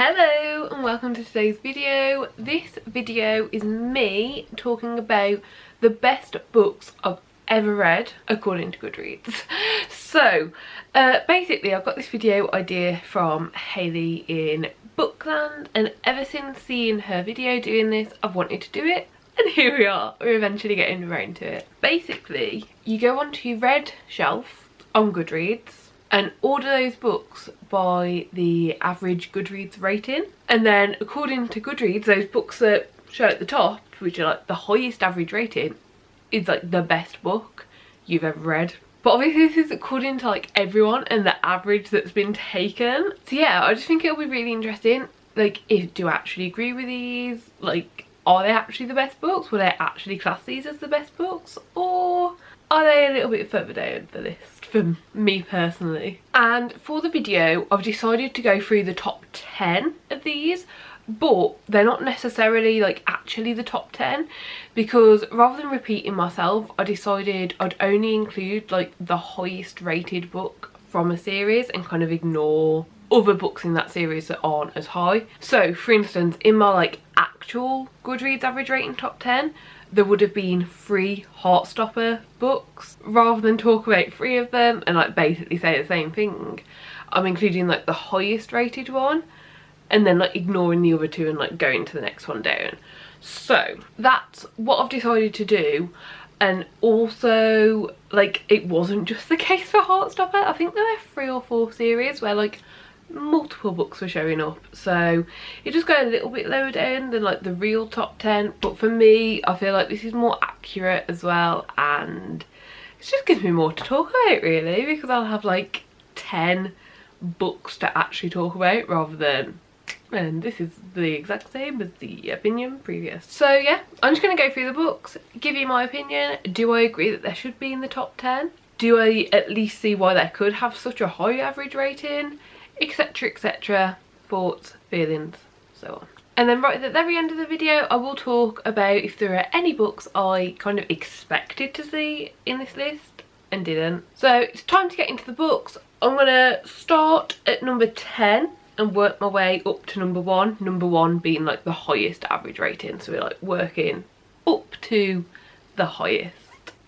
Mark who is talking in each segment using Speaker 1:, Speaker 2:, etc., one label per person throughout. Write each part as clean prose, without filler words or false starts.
Speaker 1: Hello and welcome to today's video. This video is me talking about the best books I've ever read according to Goodreads. So basically I've got this video idea from Hayley in Bookland, and ever since seeing her video doing this I've wanted to do it, and here we are, we're eventually getting around to it. Basically you go onto Red Shelf on Goodreads and order those books by the average Goodreads rating, and then according to Goodreads those books that show at the top, which are like the highest average rating, is like the best book you've ever read. But obviously this is according to like everyone and the average that's been taken. So yeah, I just think it'll be really interesting, like, do I actually agree with these? Like, are they actually the best books? Will I actually class these as the best books, or are they a little bit further down the list for me personally? And for the video I've decided to go through the top 10 of these, but they're not necessarily like actually the top 10, because rather than repeating myself I decided I'd only include like the highest rated book from a series and kind of ignore other books in that series that aren't as high. So for instance, in my like actual Goodreads average rating top 10 there would have been 3 Heartstopper books. Rather than talk about 3 of them and like basically say the same thing, I'm including like the highest rated one and then like ignoring the other 2 and like going to the next one down. So that's what I've decided to do. And also, like, it wasn't just the case for Heartstopper. I think there were 3 or 4 series where like multiple books were showing up, so it just go a little bit lower down than like the real top 10. But for me I feel like this is more accurate as well, and it just gives me more to talk about really, because I'll have like 10 books to actually talk about rather than, and this is the exact same as the opinion previous. So yeah, I'm just going to go through the books, give you my opinion. Do I agree that they should be in the top 10? Do I at least see why they could have such a high average rating? Etc, etc, thoughts, feelings, so on. And then right at the very end of the video I will talk about if there are any books I kind of expected to see in this list and didn't. So it's time to get into the books. I'm gonna start at number 10 and work my way up to number 1. Number 1 being like the highest average rating, so we're like working up to the highest.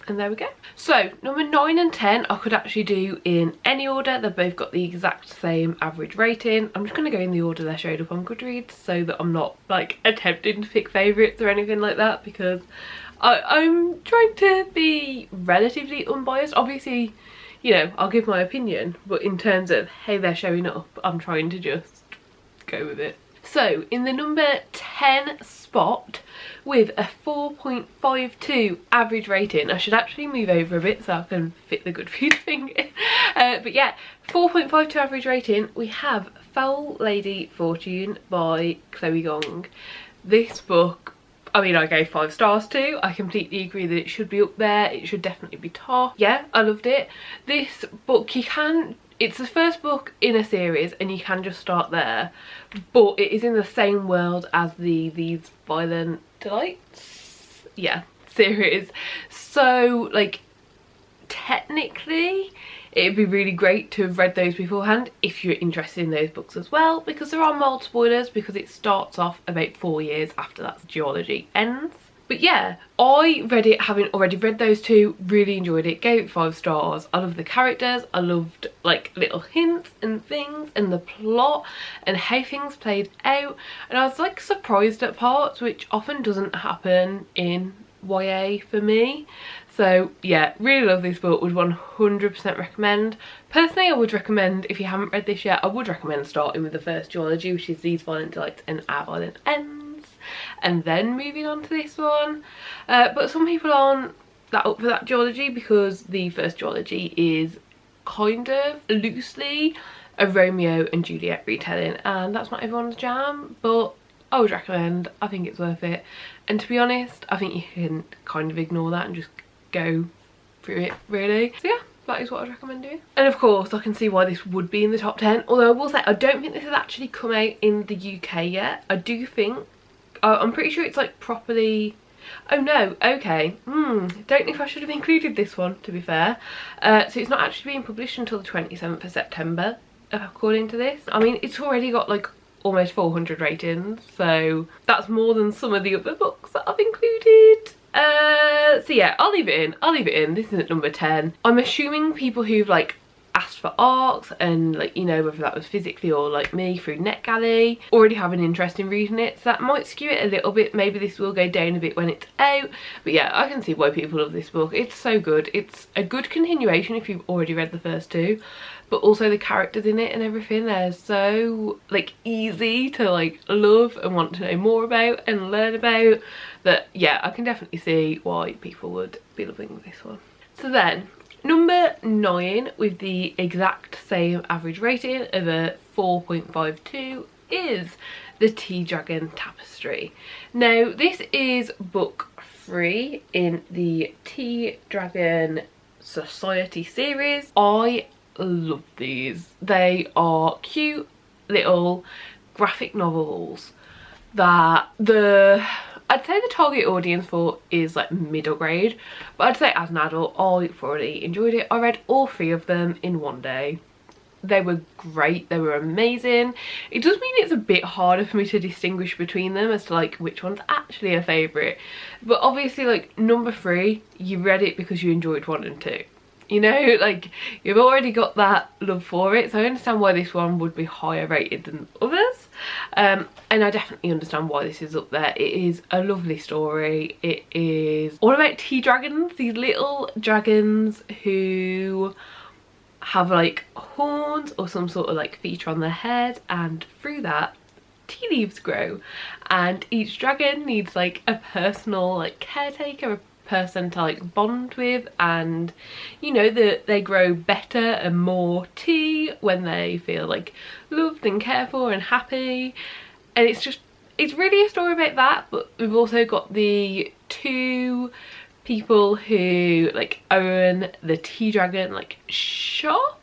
Speaker 1: And there we go. So number 9 and 10 I could actually do in any order. They've both got the exact same average rating. I'm just going to go in the order they showed up on Goodreads so that I'm not like attempting to pick favourites or anything like that, because I'm trying to be relatively unbiased. Obviously, you know, I'll give my opinion, but in terms of hey they're showing up, I'm trying to just go with it. So in the number 10 spot with a 4.52 average rating, I should actually move over a bit so I can fit the Goodreads thing in. But yeah, 4.52 average rating, we have Foul Lady Fortune by Chloe Gong. This book, I mean, I gave 5 stars to. I completely agree that it should be up there. It should definitely be top. Yeah, I loved it. This book, it's the first book in a series and you can just start there, but it is in the same world as These Violent Delights, yeah, series. So like technically it'd be really great to have read those beforehand if you're interested in those books as well, because there are mild spoilers because it starts off about 4 years after that geology ends. But yeah, I read it having already read those 2, really enjoyed it, gave it 5 stars. I loved the characters, I loved like little hints and things and the plot and how things played out, and I was like surprised at parts, which often doesn't happen in YA for me. So yeah, really love this book, would 100% recommend. Personally I would recommend, if you haven't read this yet, I would recommend starting with the first duology, which is These Violent Delights and Our Violent Ends, and then moving on to this one. But some people aren't that up for that duology because the first duology is kind of loosely a Romeo and Juliet retelling, and that's not everyone's jam, but I would recommend. I think it's worth it, and to be honest I think you can kind of ignore that and just go through it really. So yeah, that is what I'd recommend doing. And of course I can see why this would be in the top 10, although I will say I don't think this has actually come out in the UK yet. I do think, I'm pretty sure it's like properly, oh no, okay, don't know if I should have included this one, to be fair. So it's not actually being published until the 27th of September according to this. I mean, it's already got like almost 400 ratings, so that's more than some of the other books that I've included. So yeah, I'll leave it in. This is at number 10. I'm assuming people who've like asked for ARCs and like, you know, whether that was physically or like me through NetGalley, already have an interest in reading it, so that might skew it a little bit. Maybe this will go down a bit when it's out, but yeah, I can see why people love this book. It's so good. It's a good continuation if you've already read the first two, but also the characters in it and everything, they're so like easy to like love and want to know more about and learn about, that yeah, I can definitely see why people would be loving this one. So then number 9, with the exact same average rating of a 4.52, is the Tea Dragon Tapestry. Now this is book 3 in the Tea Dragon Society series. I love these. They are cute little graphic novels that I'd say the target audience for is like middle grade, but I'd say as an adult I thoroughly enjoyed it. I read all 3 of them in one day. They were great, they were amazing. It does mean it's a bit harder for me to distinguish between them as to like which one's actually a favourite, but obviously like number 3, you read it because you enjoyed 1 and 2. You know, like you've already got that love for it, so I understand why this one would be higher rated than others, and I definitely understand why this is up there. It is a lovely story. It is all about tea dragons, these little dragons who have like horns or some sort of like feature on their head, and through that tea leaves grow, and each dragon needs like a personal like caretaker, a person to like bond with, and you know that they grow better and more tea when they feel like loved and cared for and happy. And it's really a story about that, but we've also got the 2 people who like own the Tea Dragon like shop,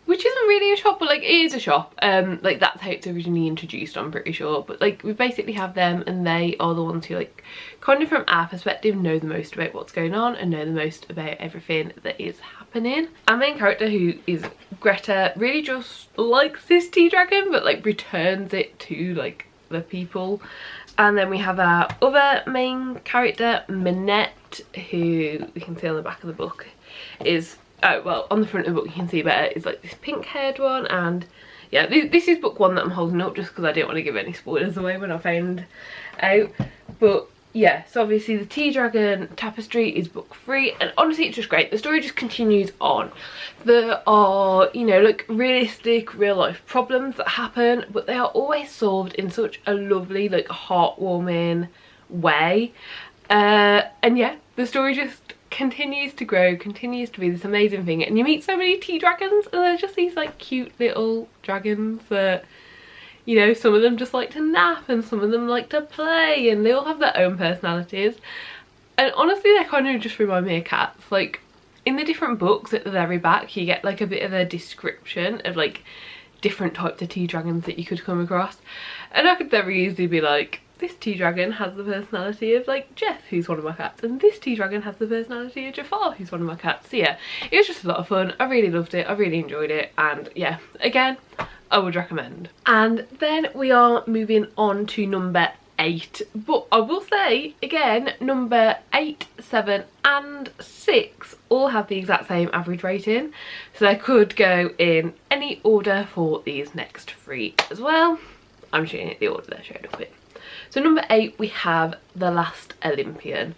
Speaker 1: which isn't really a shop, but like it is a shop. Like that's how it's originally introduced, I'm pretty sure, but like we basically have them, and they are the ones who like kind of from our perspective know the most about what's going on and know the most about everything that is happening. Our main character, who is Greta, really just likes this tea dragon but like returns it to like the people. And then we have our other main character, Minette, who we can see on the back of the book is, oh well, on the front of the book you can see better, is like this pink haired one. And yeah, this is book 1 that I'm holding up just because I didn't want to give any spoilers away when I found out. But yeah, so obviously the Tea Dragon Tapestry is book 3, and honestly it's just great. The story just continues on. There are, you know, like realistic real life problems that happen, but they are always solved in such a lovely like heartwarming way. And yeah, the story just continues to grow, continues to be this amazing thing, and you meet so many tea dragons, and they're just these like cute little dragons that, you know, some of them just like to nap and some of them like to play, and they all have their own personalities. And honestly they kind of just remind me of cats. Like in the different books at the very back you get like a bit of a description of like different types of tea dragons that you could come across, and I could very easily be like, this tea dragon has the personality of like Geoff, who's one of my cats, and this tea dragon has the personality of Jafar, who's one of my cats. So yeah, it was just a lot of fun. I really loved it, I really enjoyed it, and yeah, again, I would recommend. And then we are moving on to number 8, but I will say again, number 8, 7 and 6 all have the exact same average rating, so I could go in any order for these next 3 as well. I'm showing it the order they're showed up in. So number 8 we have The Last Olympian.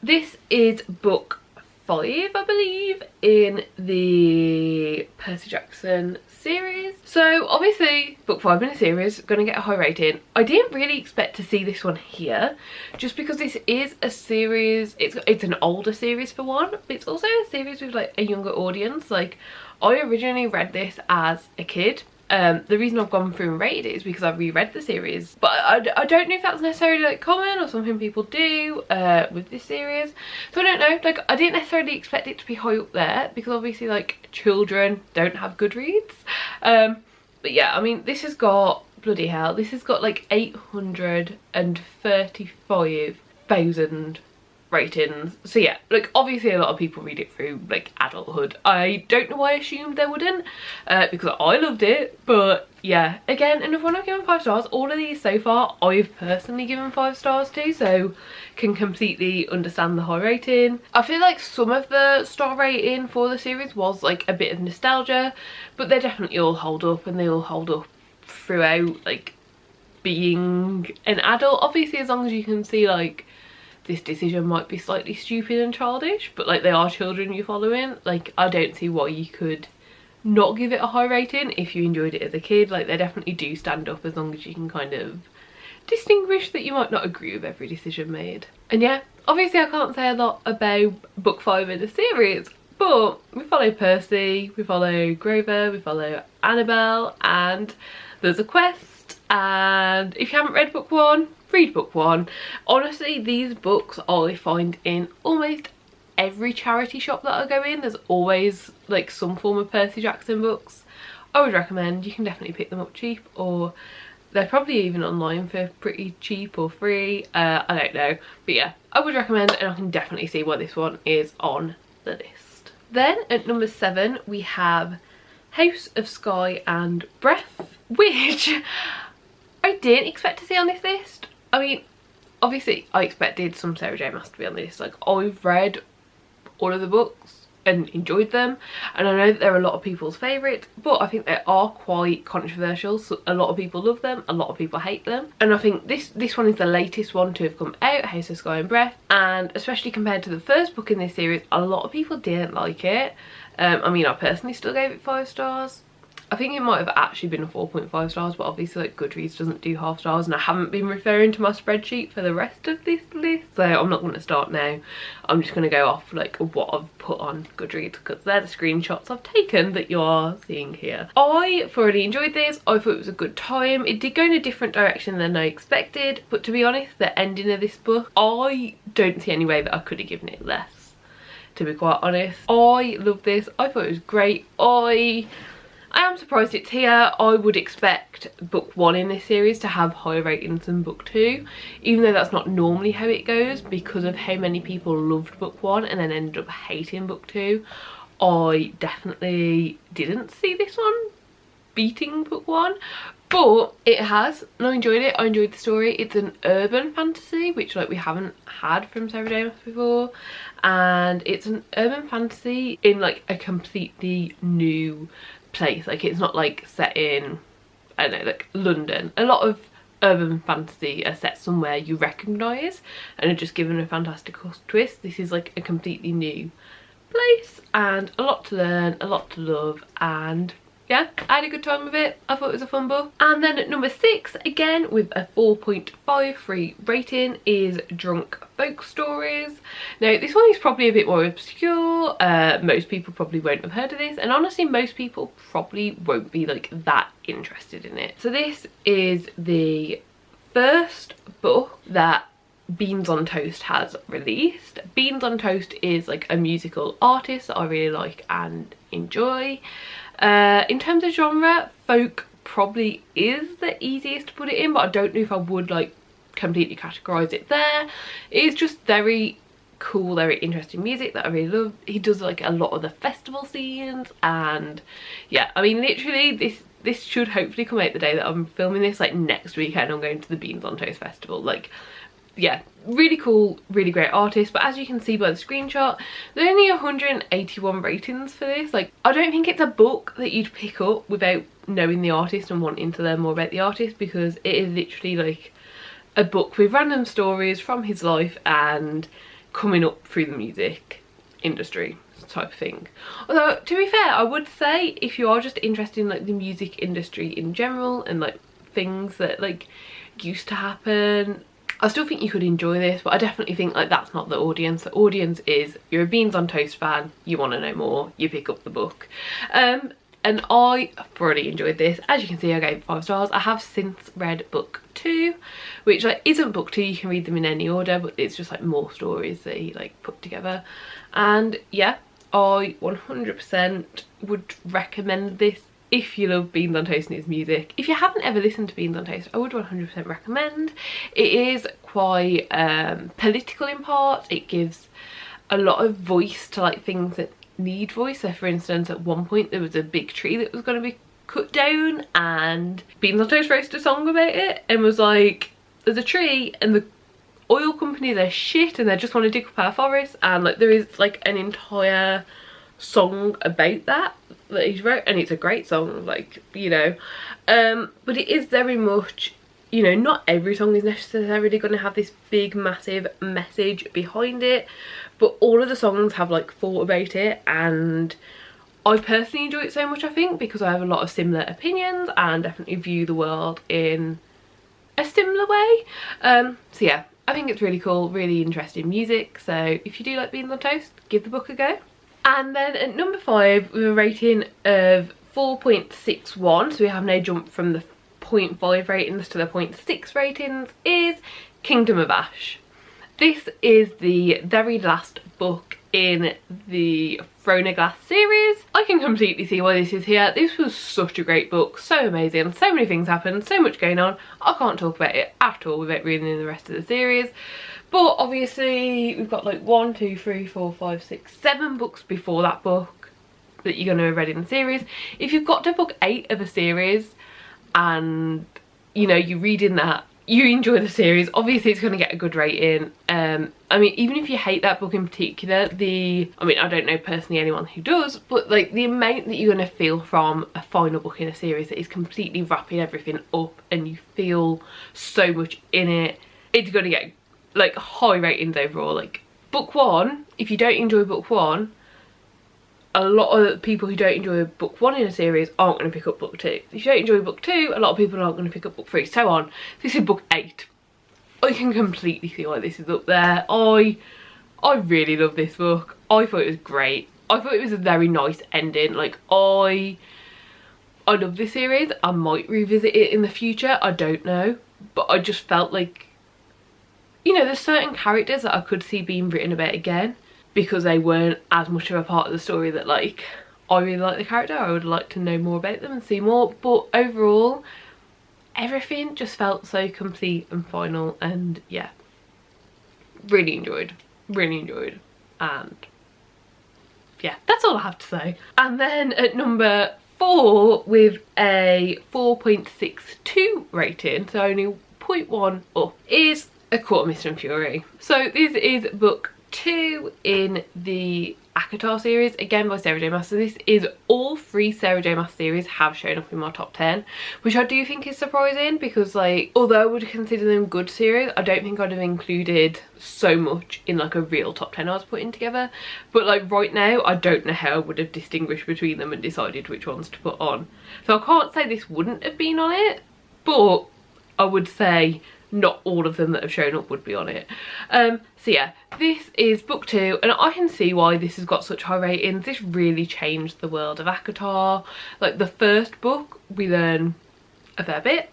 Speaker 1: This is book 5, I believe, in the Percy Jackson series. So obviously book 5 in a series, gonna get a high rating. I didn't really expect to see this one here, just because this is a series, it's an older series for one, but it's also a series with like a younger audience. Like I originally read this as a kid. The reason I've gone through and rated it is because I've reread the series, but I don't know if that's necessarily like common or something people do with this series, so I don't know. Like I didn't necessarily expect it to be high up there because obviously like children don't have Goodreads, but yeah, I mean this has got, bloody hell, this has got like 835,000 ratings. So yeah, like obviously a lot of people read it through like adulthood. I don't know why I assumed they wouldn't, because I loved it. But yeah, again, another one I've given 5 stars. All of these so far I've personally given 5 stars to, so can completely understand the high rating. I feel like some of the star rating for the series was like a bit of nostalgia, but they definitely all hold up, and they all hold up throughout like being an adult. Obviously as long as you can see like this decision might be slightly stupid and childish, but like they are children you're following, like I don't see why you could not give it a high rating if you enjoyed it as a kid. Like they definitely do stand up as long as you can kind of distinguish that you might not agree with every decision made. And yeah, obviously I can't say a lot about book 5 in the series, but we follow Percy, we follow Grover, we follow Annabelle, and there's a quest. And if you haven't read book 1, read book 1. Honestly, these books I find in almost every charity shop that I go in. There's always like some form of Percy Jackson books. I would recommend. You can definitely pick them up cheap, or they're probably even online for pretty cheap or free. I don't know, but yeah, I would recommend, and I can definitely see why this one is on the list. Then at number 7 we have House of Sky and Breath, which I didn't expect to see on this list. I mean, obviously I expected some Sarah J Maas to be on this. Like I've read all of the books and enjoyed them, and I know that they're a lot of people's favourites, but I think they are quite controversial. So a lot of people love them, a lot of people hate them, and I think this one is the latest one to have come out, House of Sky and Breath, and especially compared to the first book in this series, a lot of people didn't like it. I mean, I personally still gave it 5 stars. I think it might have actually been a 4.5 stars, but obviously like Goodreads doesn't do half stars, and I haven't been referring to my spreadsheet for the rest of this list, so I'm not going to start now. I'm just going to go off like what I've put on Goodreads, because they're the screenshots I've taken that you are seeing here. I thoroughly enjoyed this. I thought it was a good time. It did go in a different direction than I expected, but to be honest, the ending of this book, I don't see any way that I could have given it less, to be quite honest. I love this. I thought it was great. I am surprised it's here. I would expect book 1 in this series to have higher ratings than book 2, even though that's not normally how it goes, because of how many people loved book 1 and then ended up hating book 2. I definitely didn't see this one beating book 1, but it has, and I enjoyed it. I enjoyed the story. It's an urban fantasy, which like we haven't had from Sarah J Maas before, and it's an urban fantasy in like a completely new place. Like it's not like set in, I don't know, like London. A lot of urban fantasy are set somewhere you recognise and are just given a fantastical twist. This is like a completely new place, and a lot to learn, a lot to love, and yeah, I had a good time with it. I thought it was a fun book. And then at number 6, again with a 4.53 rating, is Drunk Folk Stories. Now this one is probably a bit more obscure. Most people probably won't have heard of this, and honestly most people probably won't be like that interested in it. So this is the first book that Beans on Toast has released. Beans on Toast is like a musical artist that I really like and enjoy. In terms of genre, folk probably is the easiest to put it in, but I don't know if I would like completely categorise it there. It's just very cool, very interesting music that I really love. He does like a lot of the festival scenes, and yeah, I mean literally this should hopefully come out the day that I'm filming this. Like next weekend I'm going to the Beans on Toast festival. Like yeah, really cool, really great artist. But as you can see by the screenshot, there's only 181 ratings for this. Like I don't think it's a book that you'd pick up without knowing the artist and wanting to learn more about the artist, because it is literally like a book with random stories from his life and coming up through the music industry type of thing. Although to be fair, I would say if you are just interested in like the music industry in general and like things that like used to happen, I still think you could enjoy this, but I definitely think like that's not the audience. The audience is, you're a Beans on Toast fan, you want to know more, you pick up the book. And I thoroughly enjoyed this. As you can see, I gave it 5 stars. I have since read book 2, which like isn't book 2, you can read them in any order, but it's just like more stories that he like put together. And yeah, I 100% would recommend this if you love Beans on Toast and its music. If you haven't ever listened to Beans on Toast, I would 100% recommend. It is quite political in parts. It gives a lot of voice to like things that need voice. So for instance, at one point there was a big tree that was going to be cut down, and Beans on Toast wrote a song about it and was like, there's a tree and the oil companies are shit and they just want to dig up our forest, and like there is like an entire song about that he's wrote, and it's a great song, like, you know, but it is very much, you know, not every song is necessarily going to have this big massive message behind it, but all of the songs have like thought about it, and I personally enjoy it so much, I think, because I have a lot of similar opinions and definitely view the world in a similar way. So yeah, I think it's really cool, really interesting music. So if you do like Beans on Toast, give the book a go. And then at number 5, with a rating of 4.61, so we have now jumped from the 0.5 ratings to the 0.6 ratings, is Kingdom of Ash. This is the very last book in the Throne of Glass series. I can completely see why this is here. This was such a great book, so amazing, so many things happened, so much going on. I can't talk about it at all without reading the rest of the series. But obviously we've got like 1, 2, 3, 4, 5, 6, 7 books before that book that you're going to have read in the series. If you've got to book 8 of a series and, you know, you're reading that, you enjoy the series, obviously it's going to get a good rating. I mean, even if you hate that book in particular, I mean, I don't know personally anyone who does, but like the amount that you're going to feel from a final book in a series that is completely wrapping everything up and you feel so much in it, it's going to get like high ratings overall. Like book 1, if you don't enjoy book 1, a lot of people who don't enjoy book 1 in a series aren't going to pick up book 2. If you don't enjoy book 2, a lot of people aren't going to pick up book 3, so on. This is book 8. I can completely see why this is up there. I really love this book. I thought it was great. I thought it was a very nice ending. Like I love this series. I might revisit it in the future, I don't know, but I just felt like, you know, there's certain characters that I could see being written about again, because they weren't as much of a part of the story that like I really like the character. I would like to know more about them and see more, but overall everything just felt so complete and final, and yeah, really enjoyed, and yeah, that's all I have to say. And then at number 4, with a 4.62 rating, so only 0.1 up, is A Court of Mist and Fury. So this is book 2 in the ACOTAR series, again by Sarah J Maas. So this is all 3 Sarah J Maas series have shown up in my top 10, which I do think is surprising, because like, although I would consider them good series, I don't think I'd have included so much in like a real top 10 I was putting together. But like right now, I don't know how I would have distinguished between them and decided which ones to put on. So I can't say this wouldn't have been on it, but I would say not all of them that have shown up would be on it. So yeah, this is book 2, and I can see why this has got such high ratings. This really changed the world of ACOTAR. Like the first book, we learn a fair bit.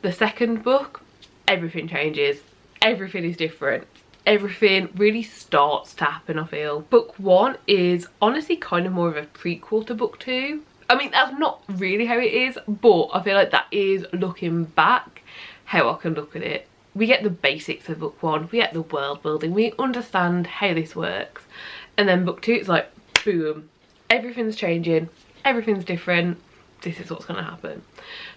Speaker 1: The second book, everything changes. Everything is different. Everything really starts to happen, I feel. Book 1 is honestly kind of more of a prequel to book 2. I mean, that's not really how it is, but I feel like that is, looking back, how I can look at it. We get the basics of book 1, we get the world building, we understand how this works, and then book 2 it's like boom, everything's changing, everything's different, this is what's going to happen.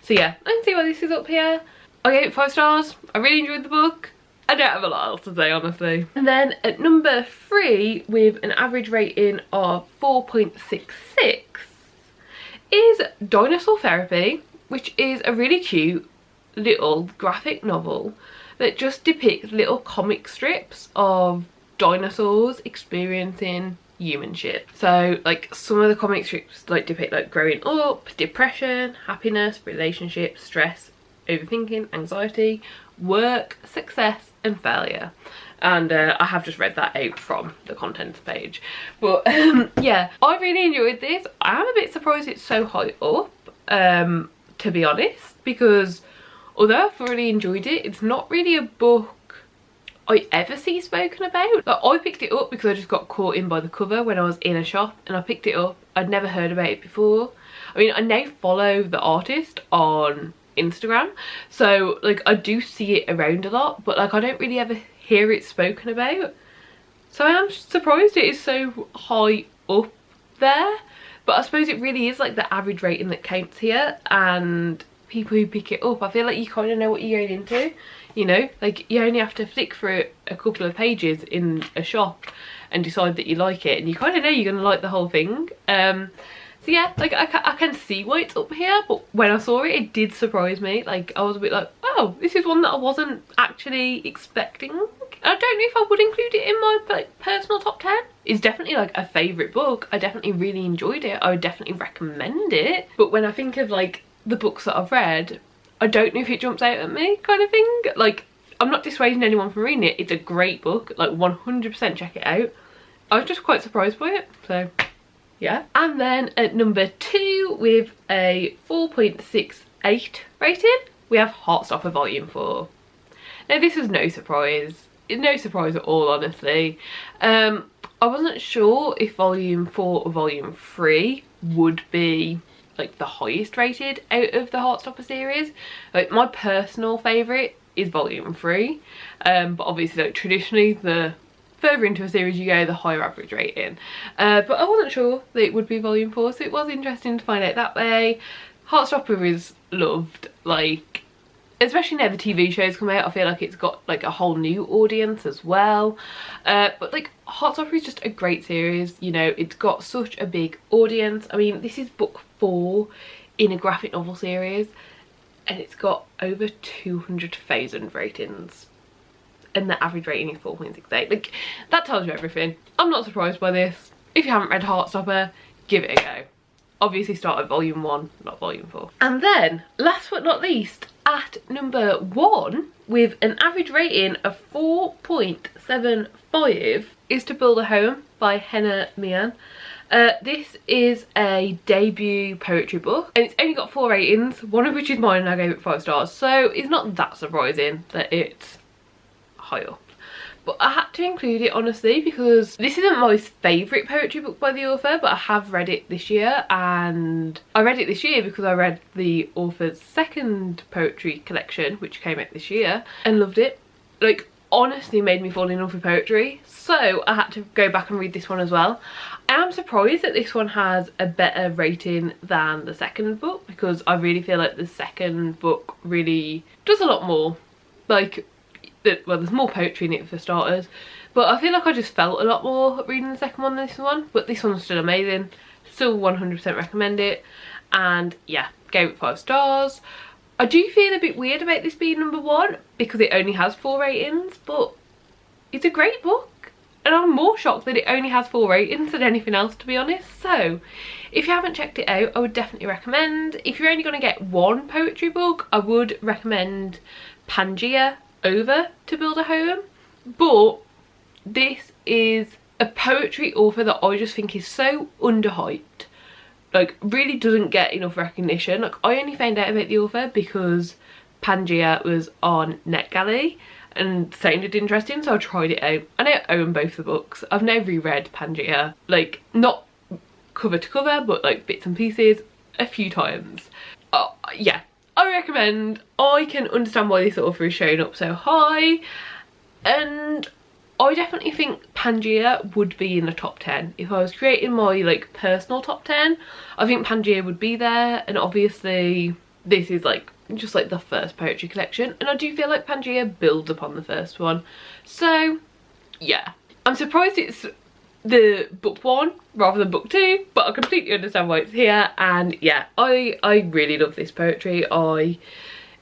Speaker 1: So yeah, I can see why this is up here. I gave it 5 stars. I really enjoyed the book. I don't have a lot else to say, honestly. And then at number 3, with an average rating of 4.66, is Dinosaur Therapy, which is a really cute little graphic novel that just depicts little comic strips of dinosaurs experiencing human shit. So like some of the comic strips like depict like growing up, depression, happiness, relationships, stress, overthinking, anxiety, work, success and failure. And I have just read that out from the contents page. But yeah, I really enjoyed this. I am a bit surprised it's so high up, to be honest, because although I thoroughly enjoyed it, it's not really a book I ever see spoken about. Like, I picked it up because I just got caught in by the cover when I was in a shop, and I picked it up. I'd never heard about it before. I mean, I now follow the artist on Instagram, so like I do see it around a lot, but like I don't really ever hear it spoken about. So I am surprised it is so high up there, but I suppose it really is like the average rating that counts here, and people who pick it up, I feel like you kind of know what you're going into, you know, like you only have to flick through a couple of pages in a shop and decide that you like it, and you kind of know you're going to like the whole thing. So yeah, like I can see why it's up here, but when I saw it, it did surprise me. Like I was a bit like, oh, this is one that I wasn't actually expecting. I don't know if I would include it in my like personal top 10. It's definitely like a favourite book. I definitely really enjoyed it. I would definitely recommend it. But when I think of like the books that I've read, I don't know if it jumps out at me kind of thing. Like I'm not dissuading anyone from reading it. It's a great book. Like 100% check it out. I was just quite surprised by it. So yeah. And then at number 2 with a 4.68 rating, we have Heartstopper Volume 4. Now this was no surprise. No surprise at all, honestly. I wasn't sure if Volume 4 or Volume 3 would be like the highest rated out of the Heartstopper series. Like my personal favourite is Volume 3. But obviously like traditionally the further into a series you go, the higher average rating. But I wasn't sure that it would be Volume 4, so it was interesting to find out that way. Heartstopper is loved, like, especially now the TV shows come out, I feel like it's got like a whole new audience as well. But like Heartstopper is just a great series, you know, it's got such a big audience. I mean, this is book 4 in a graphic novel series, and it's got over 200,000 ratings. And the average rating is 4.68. Like, that tells you everything. I'm not surprised by this. If you haven't read Heartstopper, give it a go. Obviously start at Volume 1, not Volume 4. And then, last but not least, at number 1, with an average rating of 4.75, is To Build a Home by Hannah Meehan. This is a debut poetry book, and it's only got 4 ratings, one of which is mine and I gave it 5 stars. So it's not that surprising that it's high up, but I had to include it honestly because this isn't my favourite poetry book by the author, but I have read it this year, and I read it this year because I read the author's second poetry collection which came out this year and loved it. Like honestly made me fall in love with poetry, so I had to go back and read this one as well. I am surprised that this one has a better rating than the second book, because I really feel like the second book really does a lot more. Like, well, there's more poetry in it for starters, but I feel like I just felt a lot more reading the second one than this one. But this one's still amazing, still 100% recommend it, and yeah, gave it 5 stars. I do feel a bit weird about this being number 1 because it only has 4 ratings, but it's a great book, and I'm more shocked that it only has 4 ratings than anything else, to be honest. So if you haven't checked it out, I would definitely recommend. If you're only going to get one poetry book, I would recommend Pangea over To Build a Home, but this is a poetry author that I just think is so underhyped, like really doesn't get enough recognition. Like I only found out about the author because Pangea was on NetGalley and sounded interesting, so I tried it out. I now own both the books. I've now reread Pangea, like not cover to cover but like bits and pieces a few times. Yeah, I recommend. I can understand why this author is showing up so high, and I definitely think Pangea would be in the top 10. If I was creating my like personal top 10, I think Pangea would be there, and obviously this is like just like the first poetry collection, and I do feel like Pangea builds upon the first one. So yeah, I'm surprised it's the book 1 rather than book 2, but I completely understand why it's here. And yeah, I really love this poetry.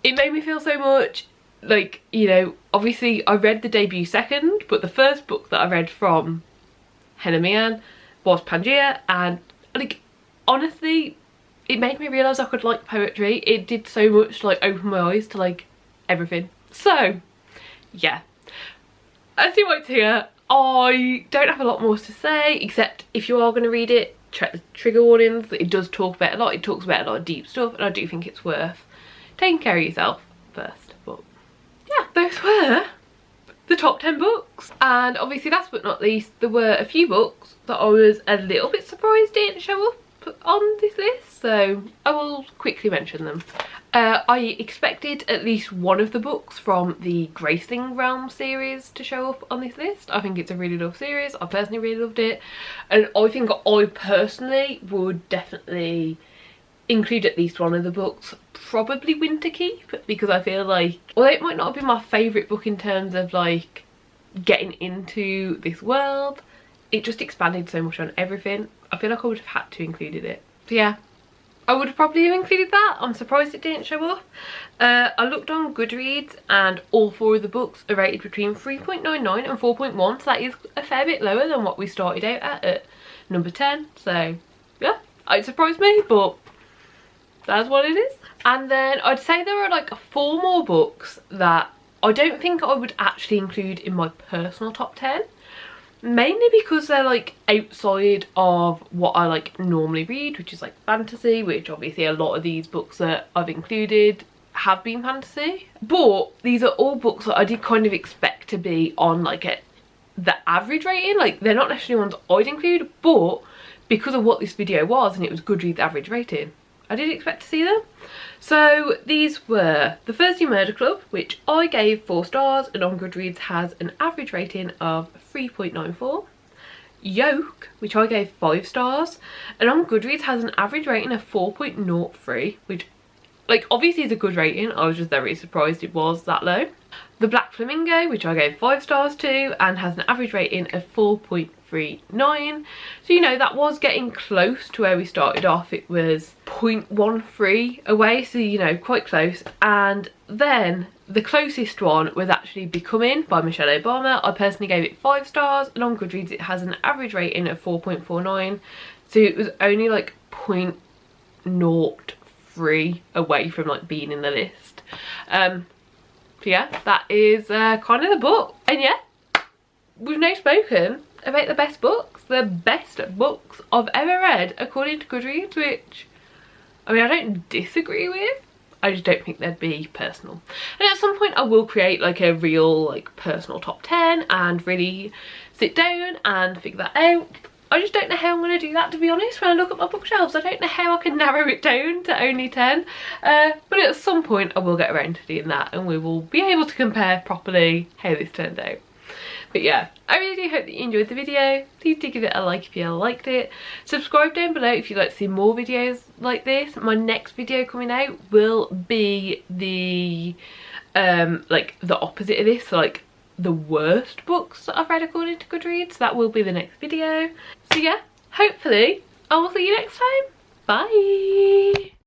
Speaker 1: It made me feel so much. Like, you know, obviously I read the debut second, but the first book that I read from Hannah Meehan was Pangea, and like honestly it made me realise I could like poetry. It did so much to like open my eyes to like everything. So yeah, I see why it's here. I don't have a lot more to say, except if you are going to read it, check the trigger warnings. It does talk about a lot. It talks about a lot of deep stuff, and I do think it's worth taking care of yourself first. But yeah, those were the top 10 books. And obviously last but not least, there were a few books that I was a little bit surprised didn't show up. up on this list, so I will quickly mention them. I expected at least one of the books from the Graceling Realm series to show up on this list. I think it's a really loved series. I personally really loved it, and I think I personally would definitely include at least one of the books, probably Winterkeep, because I feel like, although it might not have been my favourite book in terms of like getting into this world, it just expanded so much on everything. I feel like I would have had to include it. So yeah, I would have probably have included that. I'm surprised it didn't show up. I looked on Goodreads and all 4 of the books are rated between 3.99 and 4.1, so that is a fair bit lower than what we started out at number 10. So yeah, it surprised me, but that's what it is. And then I'd say there are like 4 more books that I don't think I would actually include in my personal top 10. Mainly because they're like outside of what I like normally read, which is like fantasy, which obviously a lot of these books that I've included have been fantasy. But these are all books that I did kind of expect to be on like the average rating. Like they're not necessarily ones I'd include, but because of what this video was and it was Goodreads average rating, I did expect to see them. So these were The Thursday Murder Club, which I gave 4 stars and on Goodreads has an average rating of 3.94. Yoke, which I gave 5 stars and on Goodreads has an average rating of 4.03, which like obviously is a good rating. I was just very surprised it was that low. The Black Flamingo, which I gave 5 stars to and has an average rating of 4.39. So you know, that was getting close to where we started off. It was 0.13 away, so you know, quite close. And then the closest one was actually Becoming by Michelle Obama. I personally gave it 5 stars and on Goodreads it has an average rating of 4.49, so it was only like 0.03 away from like being in the list. So yeah, that is kind of the book. And yeah, we've now spoken about the best books I've ever read according to Goodreads, which I mean I don't disagree with. I just don't think they'd be personal. And at some point I will create like a real like personal top 10 and really sit down and figure that out. I just don't know how I'm going to do that, to be honest. When I look at my bookshelves, I don't know how I can narrow it down to only 10. But at some point I will get around to doing that and we will be able to compare properly how this turned out. But yeah, I really do hope that you enjoyed the video. Please do give it a like if you liked it. Subscribe down below if you'd like to see more videos like this. My next video coming out will be the like the opposite of this, so like the worst books that I've read according to Goodreads. That will be the next video. So yeah, hopefully I will see you next time. Bye.